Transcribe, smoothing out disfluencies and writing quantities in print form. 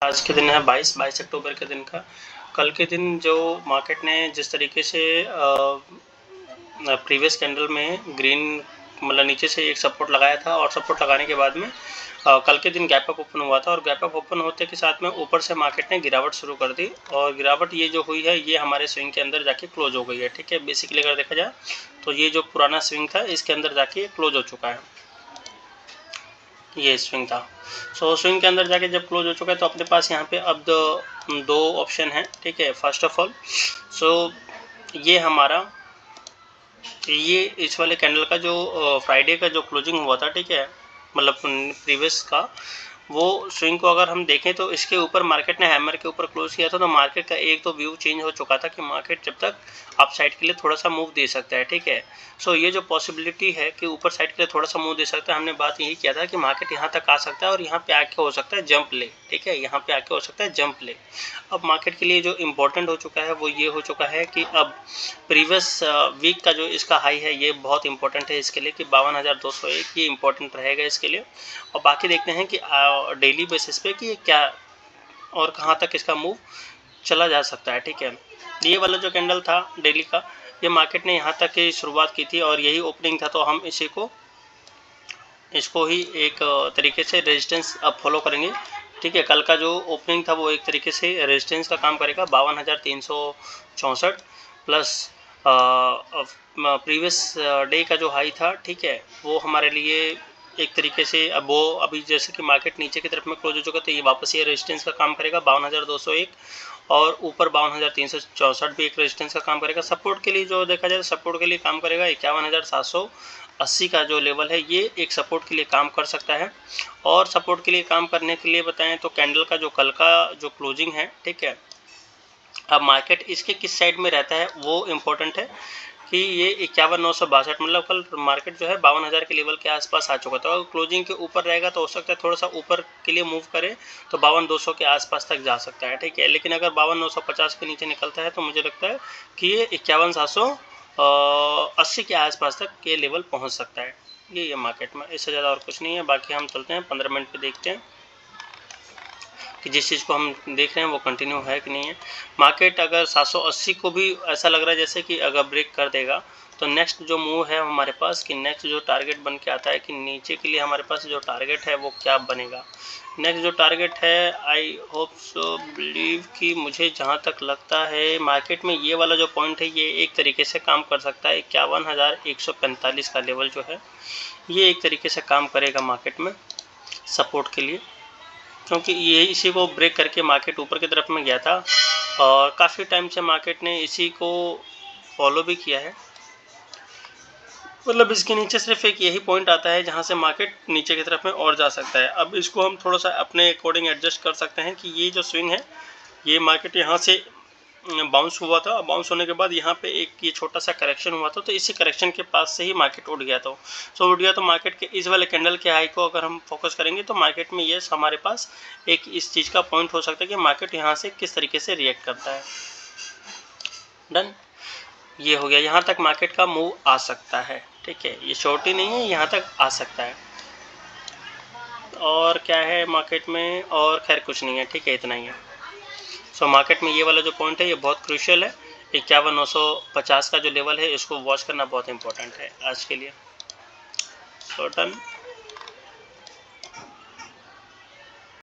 आज के दिन है 22 अक्टूबर के दिन का। कल के दिन जो मार्केट ने जिस तरीके से प्रीवियस कैंडल में ग्रीन मतलब नीचे से एक सपोर्ट लगाया था और सपोर्ट लगाने के बाद में कल के दिन गैप अप ओपन हुआ था और गैप अप ओपन होते के साथ में ऊपर से मार्केट ने गिरावट शुरू कर दी और गिरावट ये जो हुई है ये हमारे स्विंग के अंदर जाके क्लोज हो गई है। ठीक है, बेसिकली अगर देखा जाए तो ये जो पुराना स्विंग था इसके अंदर जाके क्लोज हो चुका है, ये स्विंग था। सो स्विंग के अंदर जाके जब क्लोज हो चुका है तो अपने पास यहाँ पे अब दो ऑप्शन है। ठीक है, फर्स्ट ऑफ ऑल ये हमारा ये इस वाले कैंडल का जो फ्राइडे का जो क्लोजिंग हुआ था, ठीक है, मतलब प्रीवियस का वो स्विंग को अगर हम देखें तो इसके ऊपर मार्केट ने हैमर के ऊपर क्लोज किया था तो मार्केट का एक तो व्यू चेंज हो चुका था कि मार्केट जब तक अप साइड के लिए थोड़ा सा मूव दे सकता है। ठीक है, सो ये जो पॉसिबिलिटी है कि ऊपर साइड के लिए थोड़ा सा मूव दे सकता है, हमने बात यही किया था कि मार्केट यहाँ तक आ सकता है और यहाँ पे आके हो सकता है जंप ले। ठीक है, यहाँ पे आके हो सकता है जंप ले। अब मार्केट के लिए जो इम्पोर्टेंट हो चुका है वो ये हो चुका है कि अब प्रीवियस वीक का जो इसका हाई है ये बहुत इंपॉर्टेंट है इसके लिए कि 52,201 ये इंपॉर्टेंट रहेगा इसके लिए। और बाकी देखते हैं कि डेली बेसिस पे कि ये क्या और कहाँ तक इसका मूव चला जा सकता है। ठीक है, ये वाला जो कैंडल था डेली का ये मार्केट ने यहाँ तक की शुरुआत की थी और यही ओपनिंग था तो हम इसको ही एक तरीके से रेजिस्टेंस अब फॉलो करेंगे। ठीक है, कल का जो ओपनिंग था वो एक तरीके से रेजिस्टेंस का काम करेगा 52,364 प्लस प्रीवियस डे का जो हाई था। ठीक है, वो हमारे लिए एक तरीके से अब वो अभी जैसे कि मार्केट नीचे की तरफ में क्लोज हो चुका तो ये वापस ये रेजिस्टेंस का काम करेगा 52,201 और ऊपर 52,364 भी एक रेजिस्टेंस का काम करेगा। सपोर्ट के लिए जो देखा जाए सपोर्ट के लिए काम करेगा 51,780 का जो लेवल है ये एक सपोर्ट के लिए काम कर सकता है। और सपोर्ट के लिए काम करने के लिए बताएं तो कैंडल का जो कल का जो क्लोजिंग है, ठीक है, अब मार्केट इसके किस साइड में रहता है वो इम्पोर्टेंट है कि ये 51,962 मतलब कल मार्केट जो है 52,000 के लेवल के आसपास आ चुका था। अगर क्लोजिंग के ऊपर रहेगा तो हो सकता है थोड़ा सा ऊपर के लिए मूव करे तो 52,200 के आसपास तक जा सकता है। ठीक है, लेकिन अगर 52,950 के नीचे निकलता है तो मुझे लगता है कि ये 51,780 के आसपास तक के लेवल पहुँच सकता है। ये मार्केट में इससे ज़्यादा और कुछ नहीं है। बाकी हम चलते हैं 15 मिनट पर देखते हैं कि जिस चीज़ को हम देख रहे हैं वो कंटिन्यू है कि नहीं है। मार्केट अगर 780 को भी ऐसा लग रहा है जैसे कि अगर ब्रेक कर देगा तो नेक्स्ट जो मूव है हमारे पास कि नेक्स्ट जो टारगेट बन के आता है कि नीचे के लिए हमारे पास जो टारगेट है वो क्या बनेगा। नेक्स्ट जो टारगेट है आई होप सो बिलीव कि मुझे जहाँ तक लगता है मार्केट में ये वाला जो पॉइंट है ये एक तरीके से काम कर सकता है 51,145 का लेवल जो है ये एक तरीके से काम करेगा मार्केट में सपोर्ट के लिए, क्योंकि ये इसी को ब्रेक करके मार्केट ऊपर की तरफ में गया था और काफ़ी टाइम से मार्केट ने इसी को फॉलो भी किया है। मतलब इसके नीचे सिर्फ एक यही पॉइंट आता है जहाँ से मार्केट नीचे की तरफ में और जा सकता है। अब इसको हम थोड़ा सा अपने अकॉर्डिंग एडजस्ट कर सकते हैं कि ये जो स्विंग है ये मार्केट यहाँ से बाउंस हुआ था, बाउंस होने के बाद यहाँ पे एक ये छोटा सा करेक्शन हुआ था तो इसी करेक्शन के पास से ही मार्केट उठ गया था। सो उठ गया तो मार्केट के इस वाले कैंडल के हाई को अगर हम फोकस करेंगे तो मार्केट में ये हमारे पास एक इस चीज़ का पॉइंट हो सकता है कि मार्केट यहाँ से किस तरीके से रिएक्ट करता है। डन, ये हो गया, यहाँ तक मार्केट का मूव आ सकता है। ठीक है, ये शॉर्ट ही नहीं है, यहाँ तक आ सकता है। और क्या है मार्केट में, और खैर कुछ नहीं है। ठीक है, इतना ही है। सो मार्केट में ये वाला जो पॉइंट है ये बहुत क्रूशियल है, 51,950 का जो लेवल है इसको वॉच करना बहुत इंपॉर्टेंट है आज के लिए। So done.